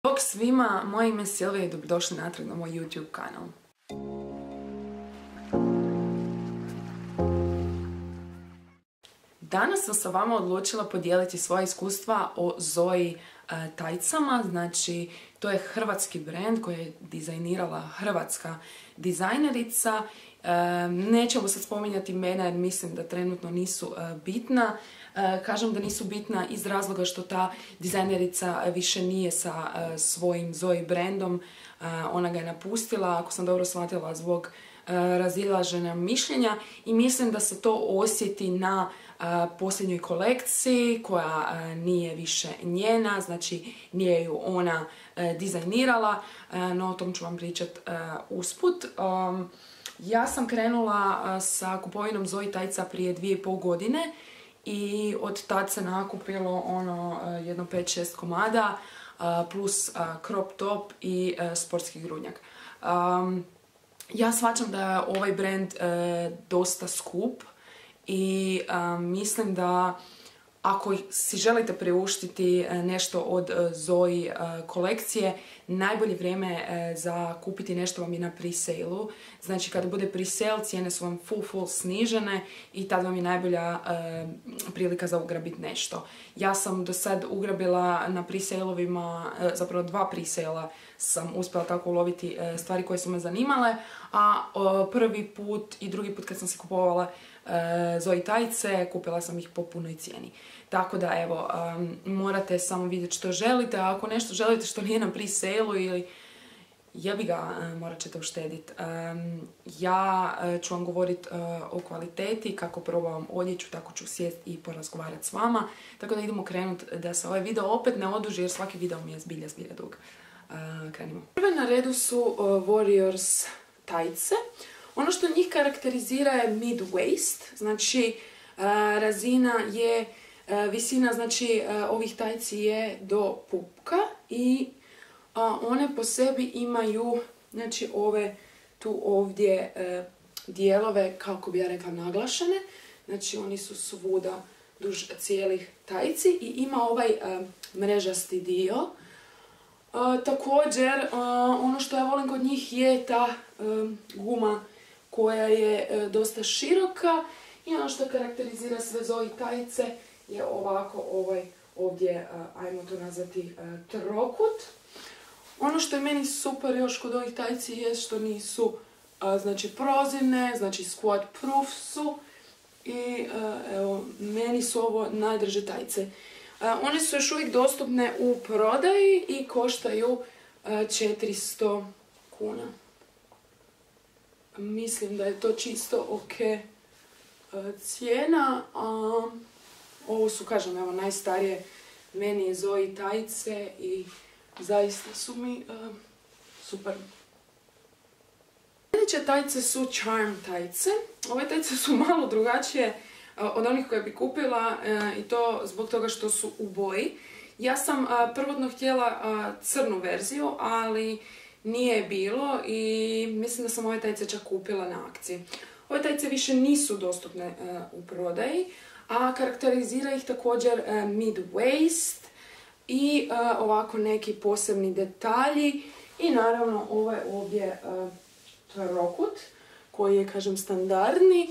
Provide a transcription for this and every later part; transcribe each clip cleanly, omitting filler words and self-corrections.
Bog svima, moje ime je Silvija i dobrodošli natrag na moj YouTube kanal. Danas sam sa vama odlučila podijeliti svoje iskustva o Zoe tajcama. Znači, to je hrvatski brand koji je dizajnirala hrvatska dizajnerica. Nećemo sad spominjati imena jer mislim da trenutno nisu bitna. Kažem da nisu bitna iz razloga što ta dizajnerica više nije sa svojim Zoe brandom. Ona ga je napustila, ako sam dobro shvatila, zbog razilaženja mišljenja i mislim da se to osjeti na posljednjoj kolekciji koja nije više njena, znači nije ju ona dizajnirala, no o tom ću vam pričati usput. Ja sam krenula sa kupovinom Zoe tajca prije 2,5 godine i od tad se nakupilo jedno 5-6 komada plus crop top i sportski grudnjak. Ja shvaćam da je ovaj brand dosta skup i mislim da ako si želite priuštiti nešto od Zoe kolekcije, najbolje vrijeme za kupiti nešto vam je na pre-sale-u. Znači kada bude pre-sale, cijene su vam full snižene i tad vam je najbolja prilika za ugrabiti nešto. Ja sam do sad ugrabila na pre-sale-ovima, zapravo 2 pre-sale-a sam uspjela tako uloviti stvari koje su me zanimale, a prvi put i drugi put kad sam si kupovala Zoe tajce, kupila sam ih po punoj cijeni. Tako da evo, morate samo vidjeti što želite, a ako nešto želite što nije na pre-sale-u ili jebi ga, morat ćete uštediti. Ja ću vam govoriti o kvaliteti, kako probavam odjeću, tako ću sjesti i porazgovarati s vama. Tako da idemo krenuti da se ovaj video opet ne oduži jer svaki video mi je zbilja dug. Krenimo. Prve na redu su Warriors tajce. Ono što njih karakterizira je mid-waist, znači razina je, visina znači ovih tajci je do pupka i one po sebi imaju znači ove tu ovdje dijelove, kako bi ja rekla, naglašene. Znači oni su svuda duž cijelih tajci i ima ovaj mrežasti dio. Također, ono što ja volim kod njih je ta guma koja je dosta široka i ono što karakterizira sve Zoe tajce je ovako ovdje, ajmo to nazvati, trokut. Ono što je meni super još kod ovih tajci je što nisu znači prozirne, znači squat proof su i evo, meni su ovo najdrže tajce. One su još uvijek dostupne u prodaji i koštaju 400 kuna. Mislim da je to čisto ok cijena. Ovo su, kažem, evo, najstarije meni je Zoe tajce i zaista su mi super. Sljedeće tajce su Charm tajce. Ove tajce su malo drugačije od onih koje bi kupila i to zbog toga što su u boji. Ja sam prvotno htjela crnu verziju, ali nije bilo i mislim da sam ove tajce čak kupila na akciji. Ove tajce više nisu dostupne u prodaji, a karakterizira ih također mid-waist i ovako neki posebni detalji i naravno ovaj ovdje trokut koji je, kažem, standardni.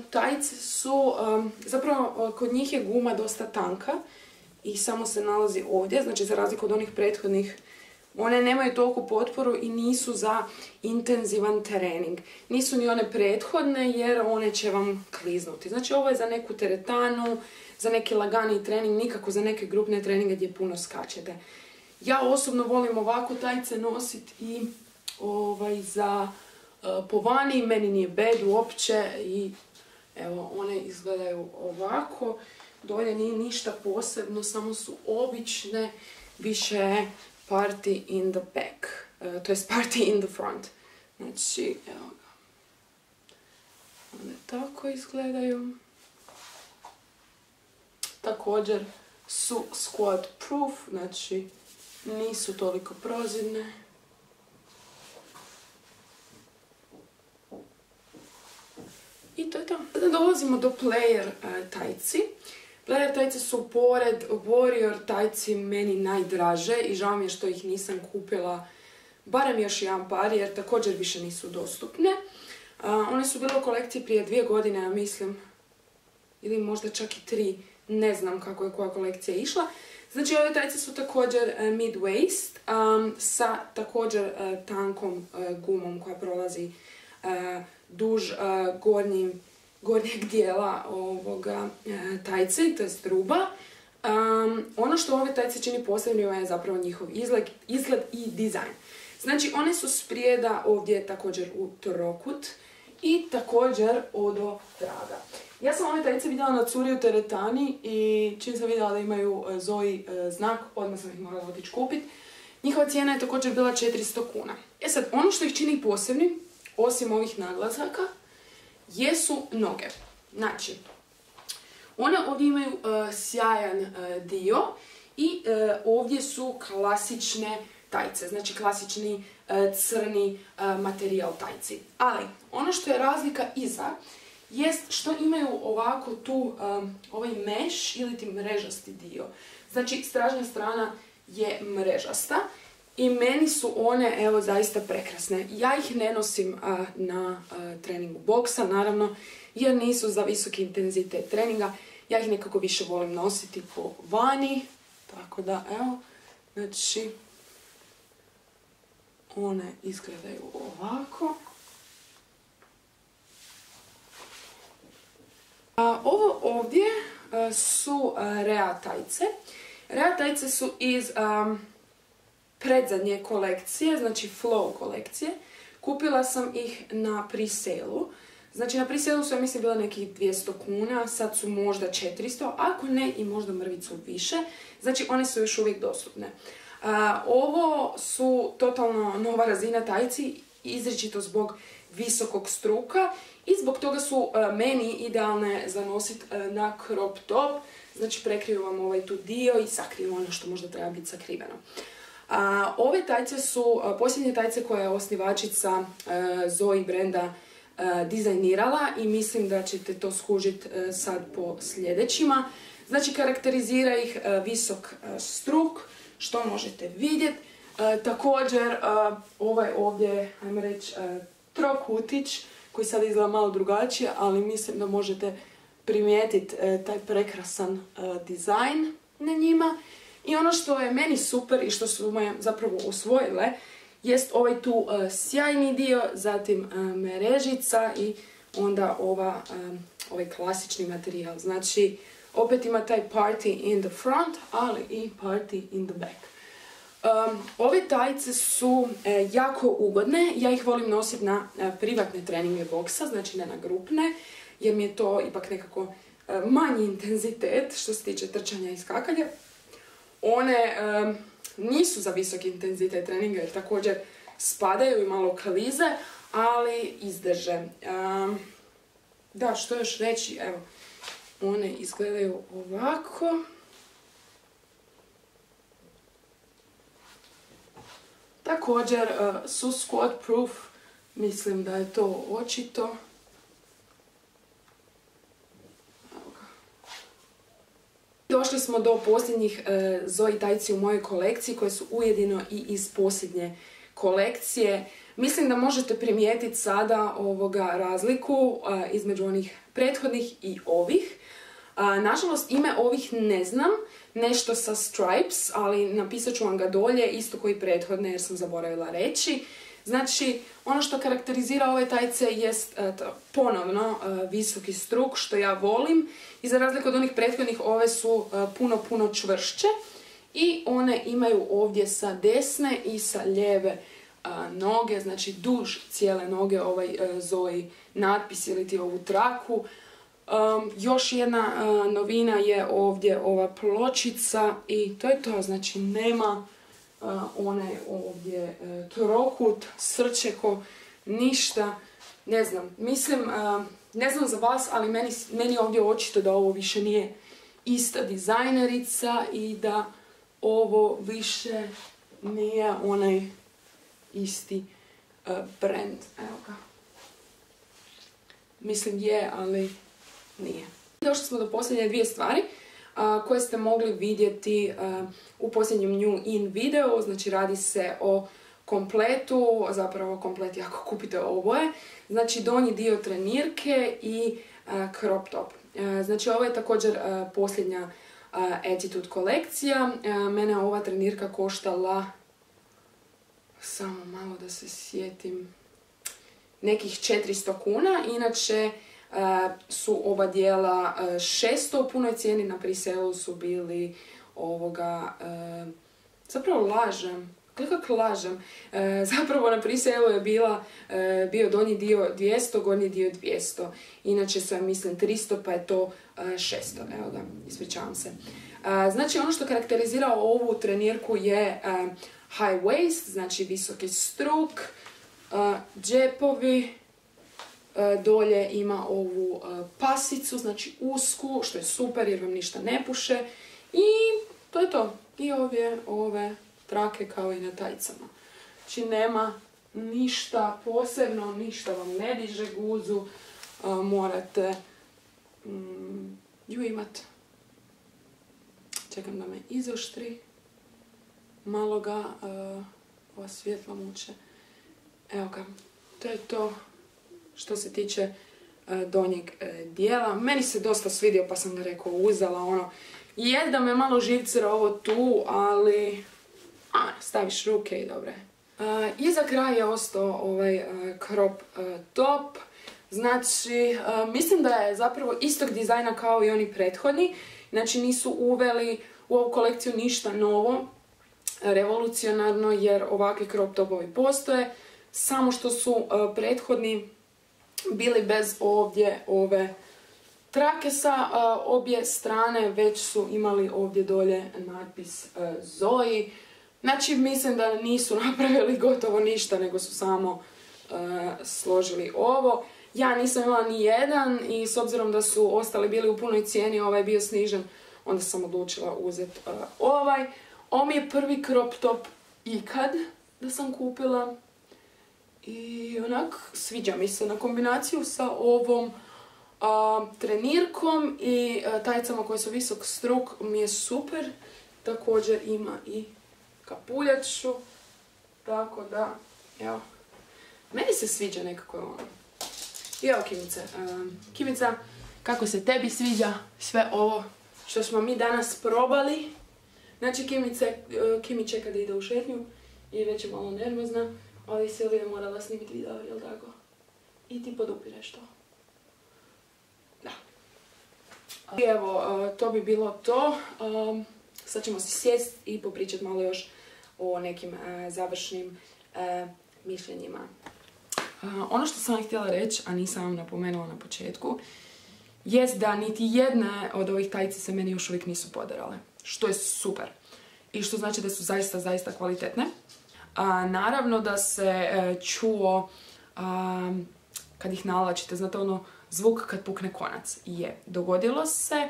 Tajce su, zapravo kod njih je guma dosta tanka i samo se nalazi ovdje, znači za razliku od onih prethodnih, one nemaju toliku potporu i nisu za intenzivan trening. Nisu ni one prethodne jer one će vam kliznuti. Znači ovo je za neku teretanu, za neki lagani trening, nikako za neke grupne treninge gdje puno skačete. Ja osobno volim ovako tajce nositi i za po vani, meni nije bad uopće i evo, one izgledaju ovako. Dolje nije ništa posebno, samo su obične, više party in the back, to jest party in the front. Znači, evo ga. One tako izgledaju. Također su squat proof, znači nisu toliko prozirne. I to je to. Sada dolazimo do player tajci. Player tajce su pored Warrior tajci meni najdraže i žao mi je što ih nisam kupila barem još jedan par jer također više nisu dostupne. One su bile u kolekciji prije 2 godine, ja mislim, ili možda čak i 3, ne znam kako je koja kolekcija išla. Znači ove tajce su također mid-waist sa također tankom gumom koja prolazi duž gornjeg dijela ovoga tajce, to jest ruba. Ono što ove tajce čini posebnima je zapravo njihov izgled i dizajn. Znači one su sprijeda ovdje također u trokut i također odo traga. Ja sam ove tajce vidjela na curi u teretani i čim sam vidjela da imaju Zoe znak, odmah sam ih morala otići kupiti. Njihova cijena je također bila 400 kuna. E sad, ono što ih čini posebnim, osim ovih naglasaka, jesu noge. Znači, one ovdje imaju sjajan dio i ovdje su klasične tajce, znači klasični crni materijal tajci. Ali, ono što je razlika iza, jest što imaju ovako tu ovaj mesh ili ti mrežasti dio. Znači, stražnja strana je mrežasta i meni su one, evo, zaista prekrasne. Ja ih ne nosim na treningu boksa, naravno, jer nisu za visoki intenzitet treninga. Ja ih nekako više volim nositi po vani, tako da, evo, znači, one izgledaju ovako. Ovo ovdje su Rea tajce. Rea tajce su iz predzadnje kolekcije, znači Flow kolekcije. Kupila sam ih na pre-sale-u. Znači na pre-sale-u su, ja mislim, bile nekih 200 kuna, sad su možda 400, ako ne i možda mrvicu više. Znači one su još uvijek dostupne. Ovo su totalno nova razina tajci, izričito zbog visokog struka i zbog toga su meni idealne za nosit na crop top. Znači prekriju vam ovaj tu dio i sakriju ono što možda treba biti sakriveno. Ove tajce su posljednje tajce koje je osnivačica Zoe brenda dizajnirala i mislim da ćete to skužiti sad po sljedećima. Znači karakterizira ih visok struk, što možete vidjeti. Također ovaj ovdje, ajmo reći, trokutić koji sad izgleda malo drugačije, ali mislim da možete primijetiti taj prekrasan dizajn na njima. I ono što je meni super i što su me zapravo usvojile jest ovaj tu sjajni dio, zatim mrežica i onda ovaj klasični materijal. Znači, opet ima taj party in the front, ali i party in the back. Ove tajce su jako ugodne, ja ih volim nositi na privatne treninge boksa, znači ne na grupne, jer mi je to ipak nekako manji intenzitet što se tiče trčanja i skakanja. One nisu za visoki intenzitet treninga jer također spadaju i malo klize, ali izdrže. Da, što još reći, evo, one izgledaju ovako. Također su squat proof, mislim da je to očito. Došli smo do posljednjih Zoe tajci u mojoj kolekciji koje su ujedino i iz posljednje kolekcije. Mislim da možete primijetiti sada razliku između onih prethodnih i ovih. Nažalost, ime ovih ne znam, nešto sa stripes, ali napisat ću vam ga dolje, isto koji prethodne jer sam zaboravila reći. Znači, ono što karakterizira ove tajce jest ponovno visoki struk, što ja volim. I za razliku od onih prethodnih, ove su puno čvršće. I one imaju ovdje sa desne i sa lijeve noge, znači duž cijele noge ovaj Zoe natpis ili ti ovu traku. Još jedna novina je ovdje ova pločica i to je to, znači nema onaj ovdje trokut, srčeko, ništa, ne znam, mislim, ne znam za vas, ali meni ovdje očito da ovo više nije ista dizajnerica i da ovo više nije onaj isti brand, evo ga. Mislim je, ali nije. Došli smo do posljednje dvije stvari. koje ste mogli vidjeti u posljednjem New In videu. Znači radi se o kompletu, zapravo komplet ako kupite oboje. Znači donji dio trenirke i crop top. Znači ovo je također posljednja Attitude kolekcija. Mene ova trenirka koštala, samo malo da se sjetim, nekih 400 kuna. Inače su oba dijela 600 u punoj cijeni, na presale su bili zapravo lažem. Kako lažem? Zapravo na presale je bio donji dio 200, gornji dio 200. Inače su, ja mislim, 300, pa je to 600. Evo ga, ispričavam se. Znači, ono što karakterizira ovu trenirku je high waist, znači visoki struk, džepovi, dolje ima ovu pasicu, znači usku, što je super jer vam ništa ne puše. I to je to. I ove trake kao i na tajcama. Znači nema ništa posebno, ništa vam ne diže guzu, morate ju imat. Čekam da me izoštri, malo ga ova svjetla muče. Evo ga, to je to što se tiče donjeg dijela. Meni se dosta svidio pa sam ga rekao uzela, je da me malo živcira ovo tu, ali staviš ruke i dobro je. I za kraj je ostao ovaj crop top. Znači, mislim da je zapravo istog dizajna kao i oni prethodni. Znači, nisu uveli u ovu kolekciju ništa novo, revolucionarno, jer ovakvi crop topovi postoje. Samo što su prethodni bili bez ovdje ove trake sa obje strane, već su imali ovdje dolje natpis Zoe. Znači, mislim da nisu napravili gotovo ništa, nego su samo složili ovo. Ja nisam imala ni jedan i s obzirom da su ostali bili u punoj cijeni, ovaj bio snižen, onda sam odlučila uzeti ovaj. Ovo mi je prvi crop top ikad da sam kupila. I onak sviđa mi se na kombinaciju sa ovom trenirkom i tajcama koje su visok struk, mi je super. Također ima i kapuljaču, tako da, evo, meni se sviđa nekako ono. I evo Kimice, Kimica, kako se tebi sviđa sve ovo što smo mi danas probali? Znači Kimi čeka da ide u šetnju i već je malo nervozna, ali Silvija je morala snimiti video, jel tako? I ti podupireš to. Da. I evo, to bi bilo to. Sad ćemo se sjesti i popričati malo još o nekim završnim mišljenjima. Ono što sam htjela reći, a nisam vam napomenula na početku, jest da niti jedne od ovih tajci se meni još uvijek nisu poderale. Što je super. I što znači da su zaista, zaista kvalitetne. Naravno da se čuo kad ih nalačite, znate ono zvuk kad pukne konac. Je, dogodilo se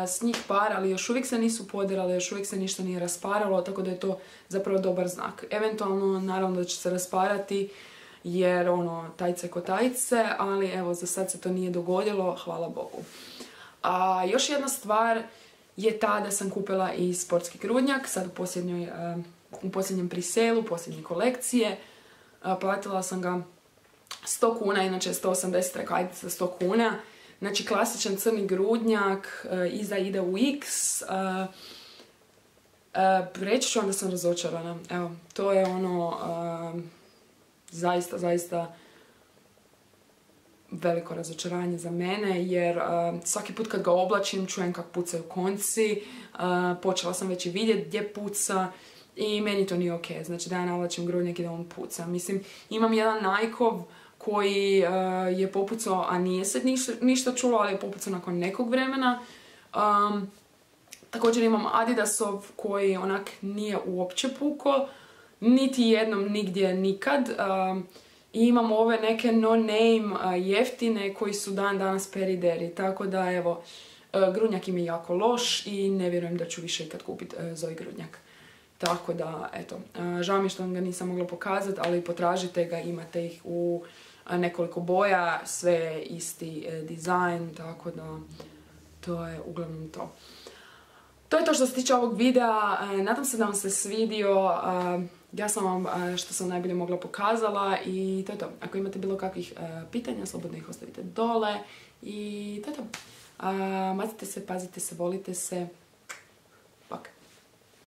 s njih par, ali još uvijek se nisu poderale, još uvijek se ništa nije rasparalo, tako da je to zapravo dobar znak. Eventualno, naravno da će se rasparati, jer tajce ko tajce, ali evo, za sad se to nije dogodilo, hvala Bogu. Još jedna stvar je ta da sam kupila i sportski grudnjak, sad u posljednjem presale-u, posljednje kolekcije. Platila sam ga 100 kuna, inače 180 rekajtica 100 kuna. Znači klasičan crni grudnjak, iza ide u X. Reći ću vam da sam razočarana. Evo, to je zaista, zaista veliko razočaranje za mene, jer svaki put kad ga oblačim čujem kako pucaju konci, počela sam već i vidjeti gdje puca i meni to nije ok. Znači da ja navlačim grudnjak i da on puca. Mislim, imam jedan Nikeov koji je popucao, a nije se ništa čulo, ali je popucao nakon nekog vremena. Također imam Adidasov koji onak nije uopće puko, niti jednom, nigdje, nikad. I imam ove neke no-name jeftine koji su dan danas perideri, tako da evo, grudnjak im je jako loš i ne vjerujem da ću više ikad kupiti Zoe grudnjak. Tako da, eto, žao mi što vam ga nisam mogla pokazati, ali potražite ga, imate ih u nekoliko boja, sve je isti dizajn, tako da to je uglavnom to. To je to što se tiče ovog videa. Nadam se da vam se svidio. Ja sam vam što sam najbolje mogla pokazala i to je to. Ako imate bilo kakvih pitanja, slobodno ih ostavite dole. I to je to. Mazite se, pazite se, volite se.